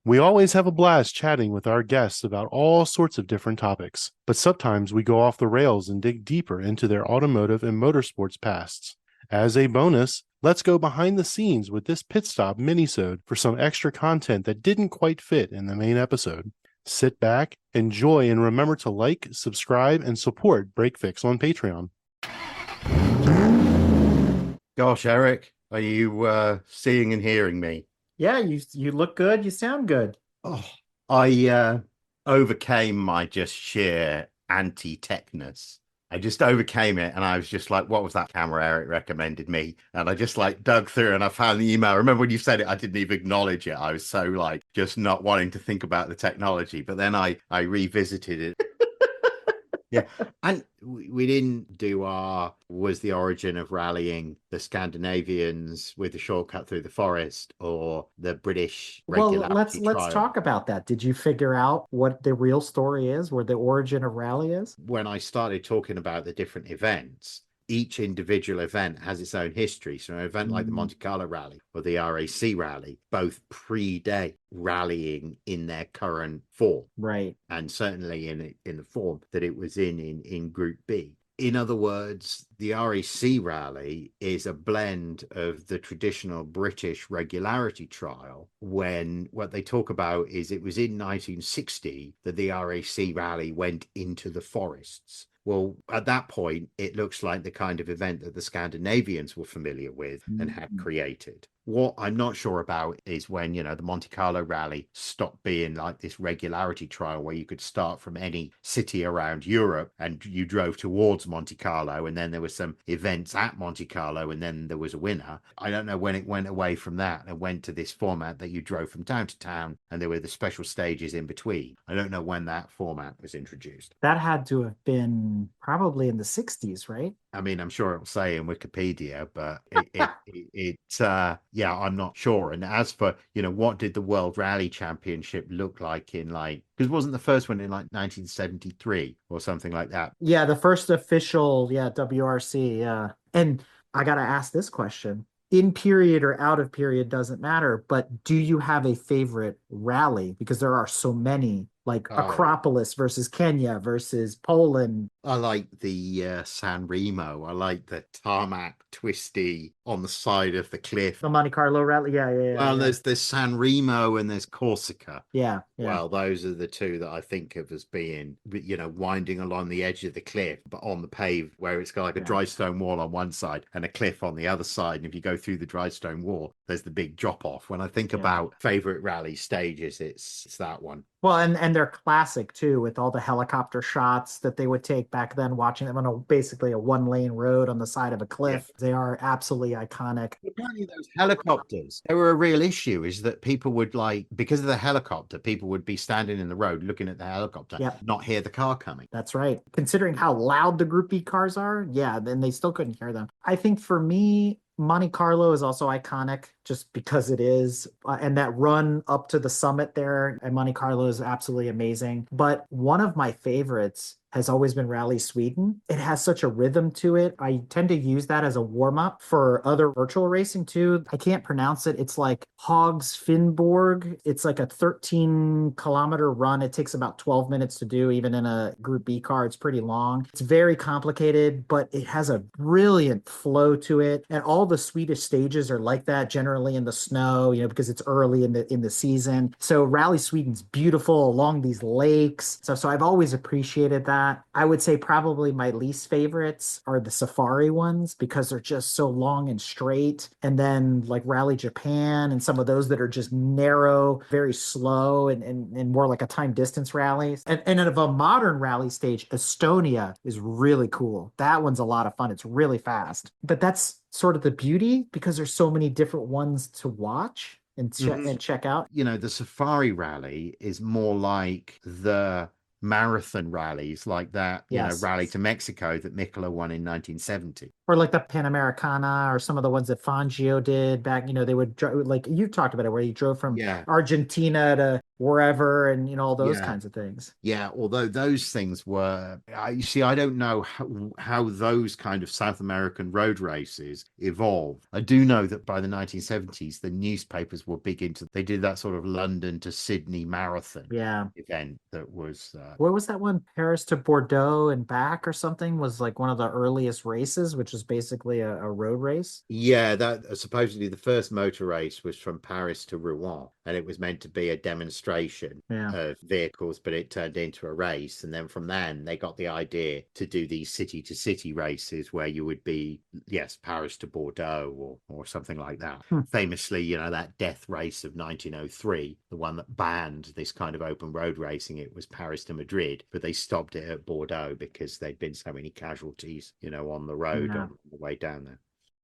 We always have a blast chatting with our guests about all sorts of different topics, but sometimes we go off the rails and dig deeper into their automotive and motorsports pasts. As a bonus, let's go behind the scenes with this pit stop minisode for some extra content that didn't quite fit in the main episode. Sit back, enjoy, and remember to like, subscribe, and support Break Fix on Patreon. Gosh, Eric, are you seeing and hearing me? Yeah, you look good. You sound good. Oh, I overcame my just sheer anti-techness. I just overcame it, and I was just like, "What was that camera Eric recommended me?" And I just like dug through, and I found the email. Remember when you said it? I didn't even acknowledge it. I was so like just not wanting to think about the technology. But then I revisited it. Yeah, and we didn't do our was the origin of rallying the Scandinavians with the shortcut through the forest or the British Well, regularity let's trial. talk about that. Did you figure out what the real story is, where the origin of rally is? When I started talking about the different events, each individual event has its own history. So an event like the Monte Carlo Rally or the RAC Rally both predate rallying in their current form, Right. and certainly in the form that it was in Group B. In other words, the RAC Rally is a blend of the traditional British regularity trial, when what they talk about is it was in 1960 that the RAC Rally went into the forests. Well, at that point, it looks like the kind of event that the Scandinavians were familiar with and had created. What I'm not sure about is when, the Monte Carlo Rally stopped being like this regularity trial where you could start from any city around Europe and you drove towards Monte Carlo, and then there were some events at Monte Carlo and then there was a winner. I don't know when it went away from that and went to this format that you drove from town to town and there were the special stages in between. I don't know when that format was introduced. That had to have been probably in the 60s, right? I mean, I'm sure it'll say in Wikipedia, but yeah, I'm not sure. And as for, what did the World Rally Championship look like in because wasn't the first one in like 1973 or something like that? Yeah, the first official, WRC, yeah. And I gotta ask this question. In period or out of period doesn't matter, but do you have a favorite rally? Because there are so many, like Oh, Acropolis versus Kenya versus Poland. I like the San Remo. I like the tarmac twisty on the side of the cliff. The Monte Carlo rally. Yeah, yeah, yeah, Well, yeah. there's San Remo and there's Corsica. Yeah, yeah. Well, those are the two that I think of as being, winding along the edge of the cliff, but on the pave where it's got like a Yeah. dry stone wall on one side and a cliff on the other side. And if you go through the dry stone wall, there's the big drop off. When I think Yeah. about favorite rally stages, it's that one. Well, and they're classic too, with all the helicopter shots that they would take back then, watching them on basically a one-lane road on the side of a Yeah. cliff. They are absolutely iconic. Apparently, those helicopters, they were a real issue, is that people would because of the helicopter, people would be standing in the road looking at the helicopter, Yeah, not hear the car coming. that's right. Considering how loud the Group B cars are, yeah, then they still couldn't hear them. I think for me, Monte Carlo is also iconic just because it is. And that run up to the summit there at Monte Carlo is absolutely amazing. But one of my favorites has always been Rally Sweden. It has such a rhythm to it. I tend to use that as a warm up for other virtual racing too. I can't pronounce it. It's like Hogs Finnborg. It's like a 13-kilometer run. It takes about 12 minutes to do, even in a Group B car. It's pretty long. It's very complicated, but it has a brilliant flow to it. And all the Swedish stages are like that, generally in the snow, because it's early in the season. So Rally Sweden's beautiful along these lakes. So I've always appreciated that. I would say probably my least favorites are the safari ones because they're just so long and straight. And then like Rally Japan and some of those that are just narrow, very slow and more like a time distance rally. And of a modern rally stage, Estonia is really cool. That one's a lot of fun. It's really fast. But that's sort of the beauty because there's so many different ones to watch and check out. The safari rally is more like the marathon rallies like that, Yes. rally to Mexico that Mikola won in 1970. Or like the Panamericana or some of the ones that Fangio did back, they would like you talked about it, where you drove from Yeah, Argentina to wherever and, all those yeah. kinds of things. Yeah, although those things were, you see, I don't know how those kind of South American road races evolved. I do know that by the 1970s, the newspapers were big into, they did that sort of London to Sydney marathon Yeah. event that was, What was that one? Paris to Bordeaux and back or something was like one of the earliest races, which was basically a road race. yeah, that supposedly the first motor race was from Paris to Rouen, and it was meant to be a demonstration Yeah. of vehicles, but it turned into a race. And then from then, they got the idea to do these city to city races where you would be, yes, Paris to Bordeaux or something like that. Hmm. Famously, that death race of 1903, the one that banned this kind of open road racing, it was Paris to Madrid, but they stopped it at Bordeaux because there'd been so many casualties, on the road Yeah. on the way down there.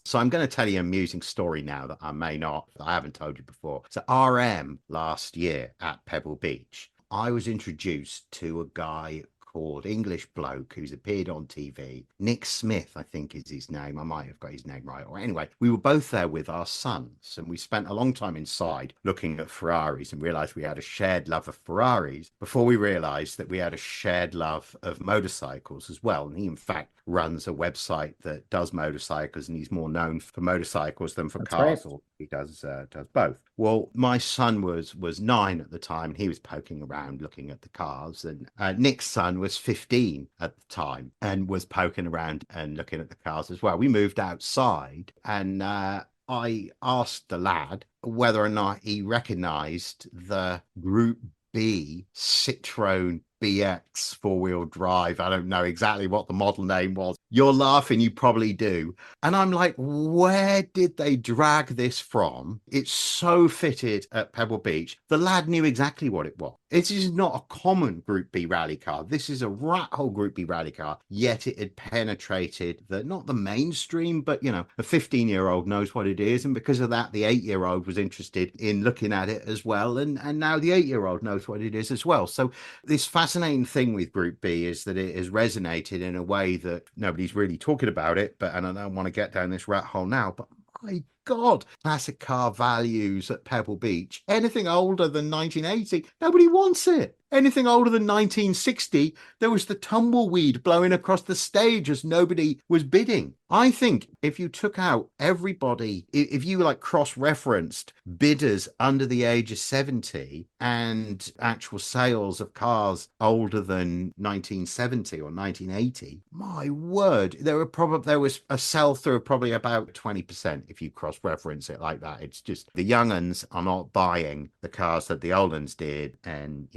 So I'm going to tell you an amusing story now that I haven't told you before. So RM last year at Pebble Beach, I was introduced to a guy called English bloke who's appeared on TV. Nick Smith, I think is his name. I might have got his name right. Or anyway, we were both there with our sons and we spent a long time inside looking at Ferraris and realized we had a shared love of Ferraris before we realized that we had a shared love of motorcycles as well. And he, in fact, runs a website that does motorcycles and he's more known for motorcycles than for That's right. cars, or he does both. Well, my son was 9 at the time and he was poking around looking at the cars, and Nick's son was 15 at the time and was poking around and looking at the cars as well. We moved outside and I asked the lad whether or not he recognized the Group B Citroen BX four-wheel drive. I don't know exactly what the model name was. You're laughing, you probably do. And I'm like, where did they drag this from? It's so fitted at Pebble Beach. The lad knew exactly what it was. It is not a common Group B rally car. This is a rat hole Group B rally car, yet it had penetrated not the mainstream, but a 15-year-old knows what it is. And because of that, the 8-year-old was interested in looking at it as well. And now the 8-year-old knows what it is as well. So this fascinating thing with Group B is that it has resonated in a way that nobody's really talking about it. And I don't want to get down this rat hole now, but my God, classic car values at Pebble Beach. Anything older than 1980, nobody wants it. Anything older than 1960, there was the tumbleweed blowing across the stage as nobody was bidding. I think if you took out everybody, if you cross-referenced bidders under the age of 70 and actual sales of cars older than 1970 or 1980, my word, there was a sell-through of probably about 20% if you cross-reference it like that. It's just the young uns are not buying the cars that the old uns did, and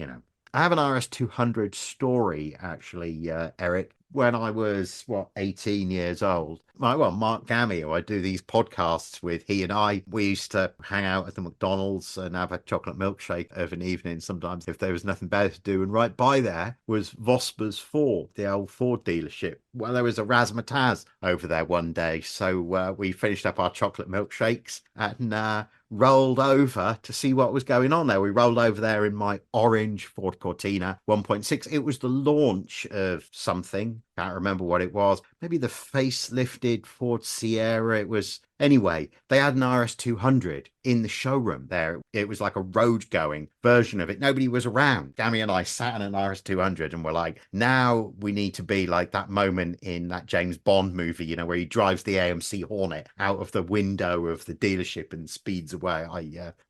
I have an RS200 story, actually, Eric. When I was, 18 years old, Mark Gammy, who I do these podcasts with, he and I, we used to hang out at the McDonald's and have a chocolate milkshake of an evening sometimes if there was nothing better to do. And right by there was Vosper's Ford, the old Ford dealership. Well, there was a razzmatazz over there one day. So we finished up our chocolate milkshakes and rolled over to see what was going on there. We rolled over there in my orange Ford Cortina 1.6. It was the launch of something. Can't remember what it was. Maybe the facelifted Ford Sierra. It was, anyway, they had an RS200 in the showroom there. It was like a road going version of it. Nobody was around. Gammy and I sat in an RS200 and we're like, now we need to be like that moment in that James Bond movie, where he drives the AMC Hornet out of the window of the dealership and speeds away.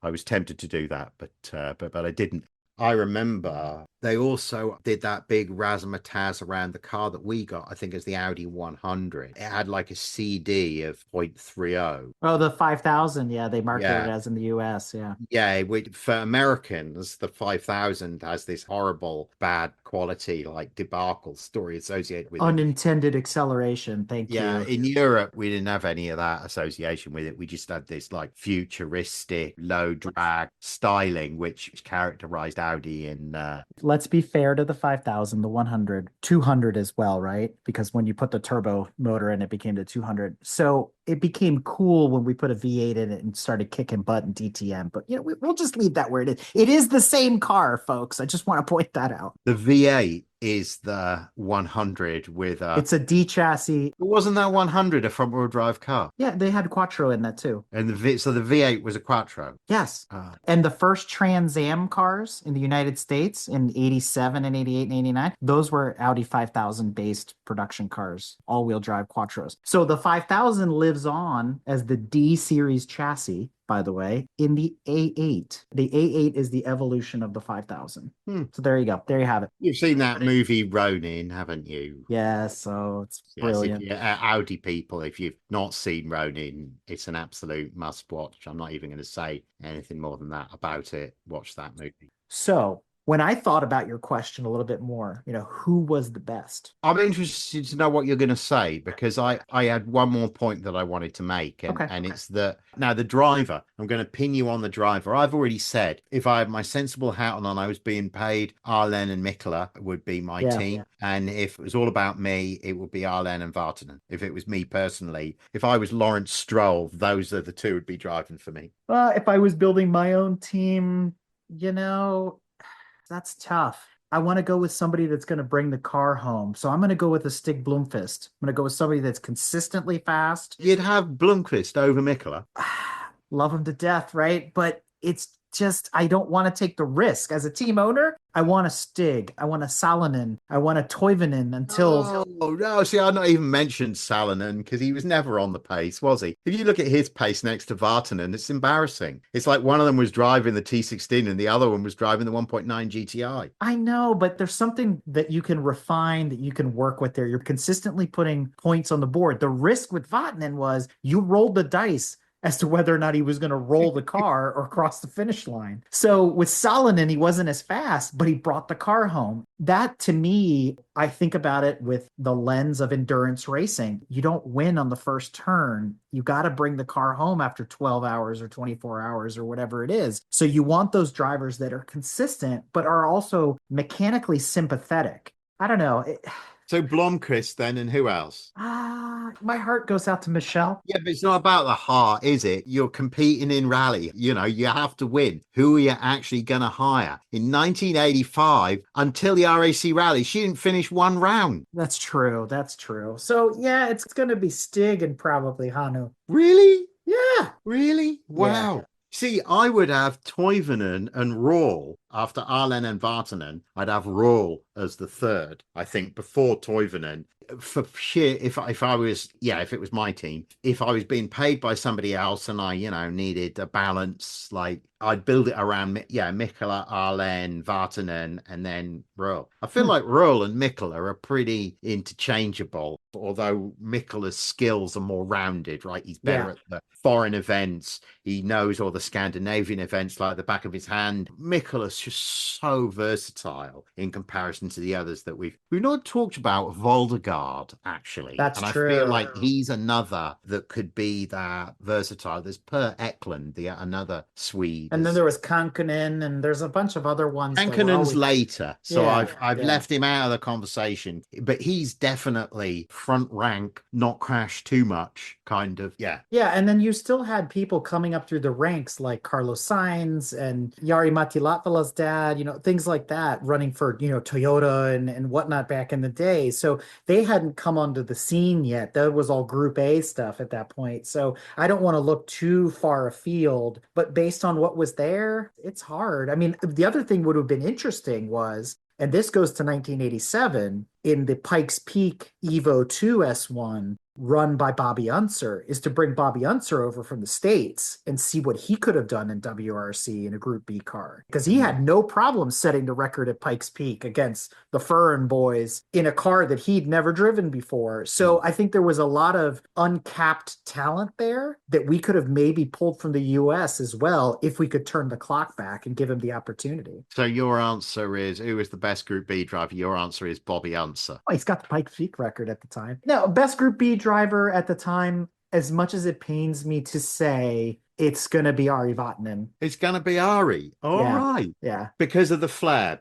I was tempted to do that, but I didn't. I remember they also did that big razzmatazz around the car that we got, I think, as the Audi 100. It had like a CD of 0.30. Oh, the 5000. Yeah, they marketed it Yeah. as in the US. Yeah. Yeah, for Americans, the 5000 has this horrible, bad quality, like debacle story associated with it. Unintended acceleration. Thank Yeah, you. in Europe, we didn't have any of that association with it. We just had this like futuristic, low drag styling, which characterized Audi in. Let's be fair to the 5000, the 100, 200 as well, right? Because when you put the turbo motor in, it became the 200. So it became cool when we put a V8 in it and started kicking butt in DTM. But we'll just leave that where it is. It is the same car, folks. I just want to point that out. The V8 is the 100 with a. It's a D chassis. Wasn't that 100 a front-wheel drive car? Yeah, they had Quattro in that too. And so the V8 was a Quattro. Yes. Ah. And the first Trans Am cars in the United States in 87 and 88 and 89, those were Audi 5000 based production cars, all-wheel drive Quattros. So the 5000 lives on as the D series chassis, by the way, in the A8. The A8 is the evolution of the 5000. So there you go. There you have it. You've seen that movie Ronin, haven't you? Yeah, so it's Yes, brilliant. Audi people, if you've not seen Ronin, it's an absolute must watch. I'm not even going to say anything more than that about it. Watch that movie. So when I thought about your question a little bit more, who was the best? I'm interested to know what you're going to say, because I had one more point that I wanted to make. And it's that now the driver, I'm going to pin you on the driver. I've already said if I had my sensible hat on and I was being paid, Arlen and Mikkola would be my team. Yeah. And if it was all about me, it would be Arlen and Vartanen. If it was me personally, if I was Lawrence Stroll, those are the two would be driving for me. If I was building my own team, that's tough. I want to go with somebody that's going to bring the car home. So I'm going to go with a Stig Blomqvist. I'm going to go with somebody that's consistently fast. You'd have Blomqvist over Mikkola. Love him to death, right? But it's just, I don't want to take the risk. As a team owner, I want a Stig. I want a Salonen. I want a Toivonen until... Oh, no. See, I've not even mentioned Salonen because he was never on the pace, was he? If you look at his pace next to Vartanen, it's embarrassing. It's like one of them was driving the T16 and the other one was driving the 1.9 GTI. I know, but there's something that you can refine, that you can work with there. You're consistently putting points on the board. The risk with Vartanen was you rolled the dice as to whether or not he was going to roll the car or cross the finish line. So with Salonen, he wasn't as fast, but he brought the car home. That, to me, I think about it with the lens of endurance racing. You don't win on the first turn. You got to bring the car home after 12 hours or 24 hours or whatever it is. So you want those drivers that are consistent, but are also mechanically sympathetic. I don't know. So Blomqvist then, and who else? My heart goes out to Michelle. Yeah, but it's not about the heart, is it? You're competing in rally. You have to win. Who are you actually going to hire? In 1985, until the RAC rally, she didn't finish one round. That's true. That's true. So, yeah, it's going to be Stig and probably Hanu. Really? Yeah. Really? Wow. Yeah. See, I would have Toivonen and Rawl after Arlen and Vartanen. I'd have Rawl as the third, I think, before Toivonen. For sheer, if I was, if it was my team, if I was being paid by somebody else and I, needed a balance, like I'd build it around, Mikkola, Arlen, Vartanen, and then Rawl. I feel like Rawl and Mikkola are pretty interchangeable, although Mikkola's skills are more rounded, right? He's better at the foreign events. He knows all the Scandinavian events like the back of his hand. Mikkola's just so versatile in comparison to the others that we've not talked about. Voldergaard, actually. That's true. I feel like he's another that could be that versatile. There's Per Eklund, another Swede. And then there was Kankkunen, and there's a bunch of other ones. Kankunen's later, so I've left him out of the conversation. But he's definitely front rank, not crash too much, kind of. Yeah. Yeah, and then you still had people coming up through the ranks like Carlos Sainz and Jari Matti-Latvala's dad, things like that, running for, Toyota and whatnot back in the day. So they hadn't come onto the scene yet. That was all Group A stuff at that point. So I don't want to look too far afield, but based on what was there, it's hard. I mean, the other thing would have been interesting was, and this goes to 1987, in the Pikes Peak Evo 2 S1 run by Bobby Unser, is to bring Bobby Unser over from the States and see what he could have done in WRC in a Group B car. Because he had no problem setting the record at Pikes Peak against the Furran boys in a car that he'd never driven before. So I think there was a lot of uncapped talent there that we could have maybe pulled from the US as well if we could turn the clock back and give him the opportunity. So your answer is, who was the best Group B driver? Your answer is Bobby Unser. Oh, he's got the Pikes Peak record at the time. No, best Group B driver at the time, as much as it pains me to say, it's going to be Ari Vatanen. It's going to be Ari. All Yeah. right. Yeah. Because of the flair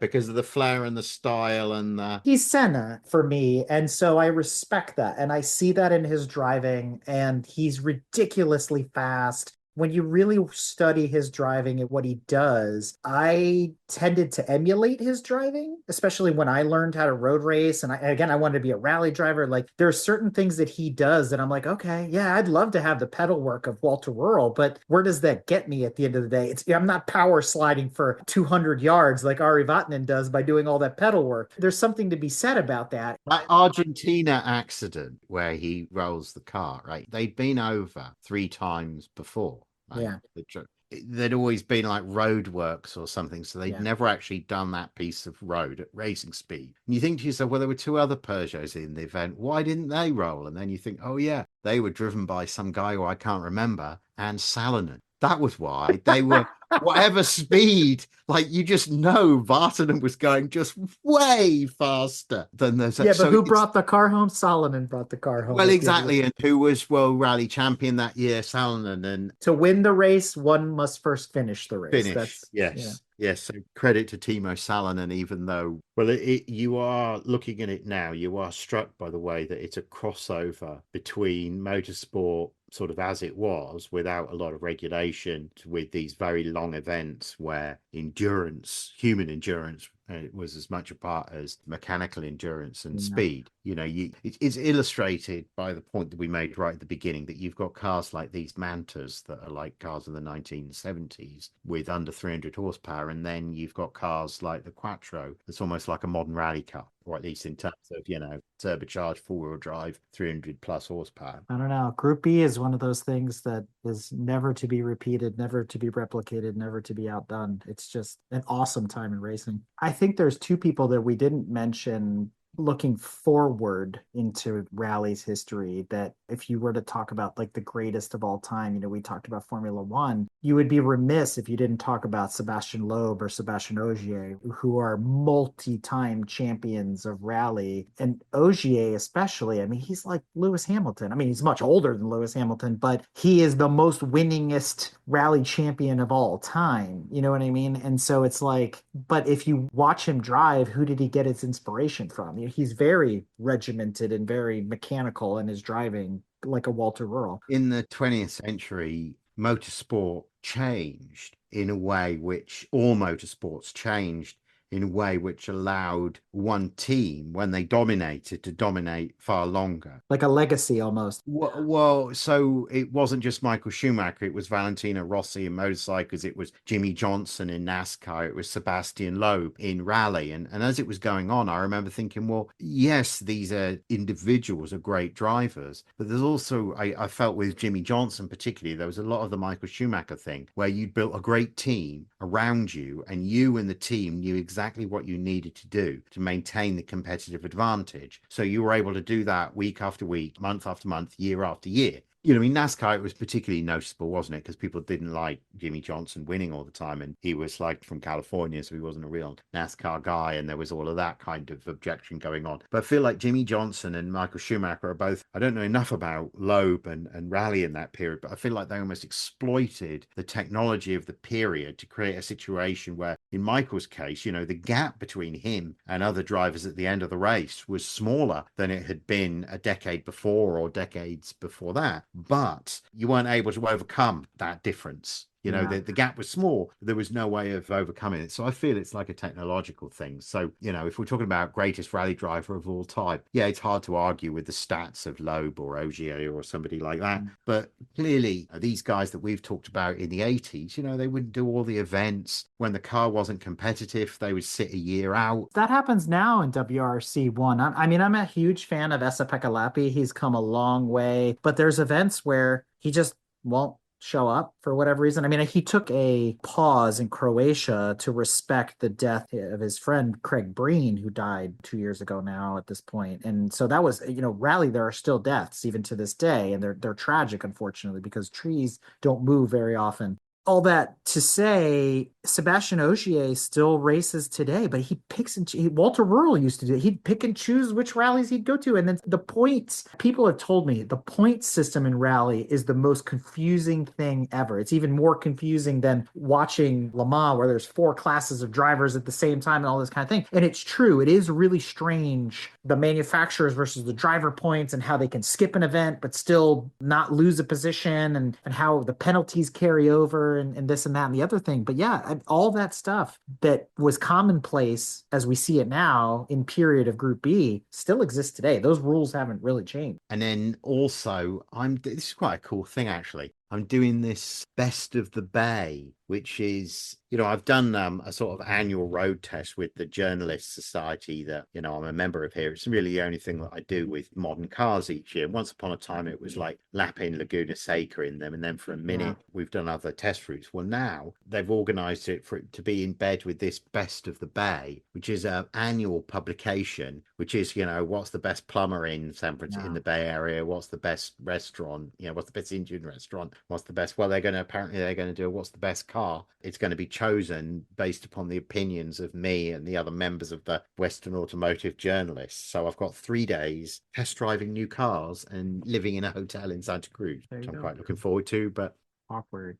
and the style and the... He's Senna for me. And so I respect that. And I see that in his driving, and he's ridiculously fast. When you really study his driving and what he does, I tended to emulate his driving, especially when I learned how to road race. And again, I wanted to be a rally driver. Like there are certain things that he does that I'm like, okay, yeah, I'd love to have the pedal work of Walter Wuerl, but where does that get me at the end of the day? I'm not power sliding for 200 yards like Ari Vatanen does by doing all that pedal work. There's something to be said about that. That Argentina accident where he rolls the car, right? They'd been over 3 times before. Right? Yeah. There'd always been like roadworks or something, so they'd Yeah. never actually done that piece of road at racing speed. And you think to yourself, well, there were 2 other Peugeots in the event. Why didn't they roll? And then you think, oh yeah, they were driven by some guy who I can't remember, and Salonen. That was why they were whatever speed. Like you just know, Vartanen was going just way faster than those. Yeah, but so who brought the car home? Salonen brought the car home. well, exactly, and who was World Rally Champion that year? Salonen. And To win the race, one must first finish the race. finish. That's Yes. Yes. So credit to Timo Salonen, even though, well, you are looking at it now, you are struck by the way that it's a crossover between motorsport, sort of as it was, without a lot of regulation, with these very long events where endurance, human endurance, was as much a part as mechanical endurance and speed. You know, it's illustrated by the point that we made right at the beginning that you've got cars like these Mantas that are like cars of the 1970s with under 300 horsepower, and then you've got cars like the Quattro that's almost like a modern rally car, or at least in terms of, you know, turbocharged four-wheel drive, 300 plus horsepower. I don't know. Group B is one of those things that is never to be repeated, never to be replicated, never to be outdone. It's just an awesome time in racing. I think there's 2 people that we didn't mention looking forward into rally's history that if you were to talk about like the greatest of all time, you know, we talked about Formula One, you would be remiss if you didn't talk about Sebastian Loeb or Sebastian Ogier, who are multi-time champions of rally. And Ogier especially, I mean, he's like Lewis Hamilton. I mean, he's much older than Lewis Hamilton, but he is the most winningest rally champion of all time. You know what I mean? And so it's like, but if you watch him drive, who did he get his inspiration from? He's very regimented and very mechanical in his driving, like a Walter Wuerl. In the 20th century, motorsport changed in a way which all motorsports changed in a way which allowed one team, when they dominated, to dominate far longer. Like a legacy almost. Well, so it wasn't just Michael Schumacher, it was Valentino Rossi in motorcycles, it was Jimmy Johnson in NASCAR, it was Sebastian Loeb in rally. And as it was going on, I remember thinking, well, yes, these are individuals, are great drivers, but there's also, I felt with Jimmy Johnson particularly, there was a lot of the Michael Schumacher thing where you'd built a great team around you, and you and the team knew exactly what you needed to do to maintain the competitive advantage. So you were able to do that week after week, month after month, year after year. You know, in NASCAR, it was particularly noticeable, wasn't it? Because people didn't like Jimmy Johnson winning all the time. And he was like from California, so he wasn't a real NASCAR guy. And there was all of that kind of objection going on. But I feel like Jimmy Johnson and Michael Schumacher are both, I don't know enough about Loeb and rally in that period, but I feel like they almost exploited the technology of the period to create a situation where, in Michael's case, you know, the gap between him and other drivers at the end of the race was smaller than it had been a decade before or decades before that. But you weren't able to overcome that difference. You know, the gap was small. There was no way of overcoming it. So I feel it's like a technological thing. So, you know, if we're talking about greatest rally driver of all time, yeah, it's hard to argue with the stats of Loeb or Ogier or somebody like that. But clearly, these guys that we've talked about in the 80s, you know, they wouldn't do all the events. When the car wasn't competitive, they would sit a year out. That happens now in WRC1. I mean, I'm a huge fan of Esa-Pekka Lappi. He's come a long way, but there's events where he just won't show up for whatever reason. I mean, he took a pause in Croatia to respect the death of his friend Craig Breen, who died 2 years ago now at this point. And so that was, you know, rally, there are still deaths even to this day, and they're tragic, unfortunately, because trees don't move very often. all that to say, Sebastian Ogier still races today, but he picks and Walter Rural used to do it. He'd pick and choose which rallies he'd go to. And then the points, people have told me the point system in rally is the most confusing thing ever. It's even more confusing than watching Le Mans, where there's 4 classes of drivers at the same time and all this kind of thing. And it's true. It is really strange, the manufacturers versus the driver points and how they can skip an event but still not lose a position, and how the penalties carry over, and this and that and the other thing. But yeah, all that stuff that was commonplace as we see it now in period of Group B still exists today. Those rules haven't really changed. And then also, this is quite a cool thing actually. I'm doing this Best of the Bay, which is, I've done a sort of annual road test with the Journalists Society that, I'm a member of here. It's really the only thing that I do with modern cars each year. Once upon a time, it was like lapping Laguna Seca in them. And then for a minute, we've done other test routes. Well, now they've organized it for it to be in bed with this Best of the Bay, which is an annual publication, which is, what's the best plumber in San Francisco, in the Bay Area? What's the best restaurant? What's the best Indian restaurant? What's the best? Well, they're going to do what's the best car. It's going to be chosen based upon the opinions of me and the other members of the Western Automotive Journalists. So I've got 3 days test driving new cars and living in a hotel in Santa Cruz, which I'm quite looking forward to. But awkward,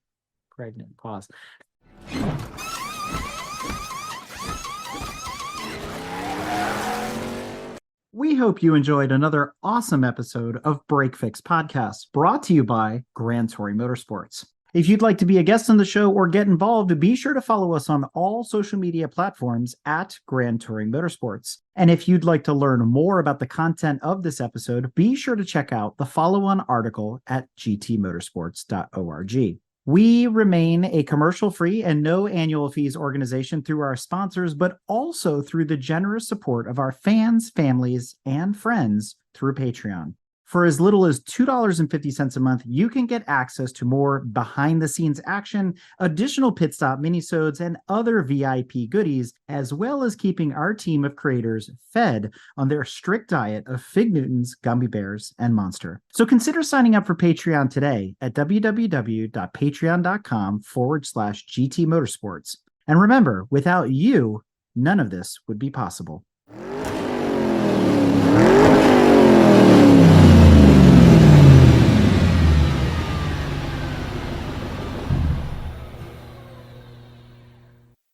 pregnant pause. We hope you enjoyed another awesome episode of Break Fix Podcast, brought to you by Grand Touring Motorsports. If you'd like to be a guest on the show or get involved, be sure to follow us on all social media platforms at Grand Touring Motorsports. And if you'd like to learn more about the content of this episode, be sure to check out the follow-on article at gtmotorsports.org. We remain a commercial-free and no annual fees organization through our sponsors, but also through the generous support of our fans, families, and friends through Patreon. For as little as $2.50 a month, you can get access to more behind-the-scenes action, additional pit stop minisodes, and other VIP goodies, as well as keeping our team of creators fed on their strict diet of Fig Newtons, gummy bears, and Monster. So consider signing up for Patreon today at www.patreon.com/GT Motorsports. And remember, without you, none of this would be possible.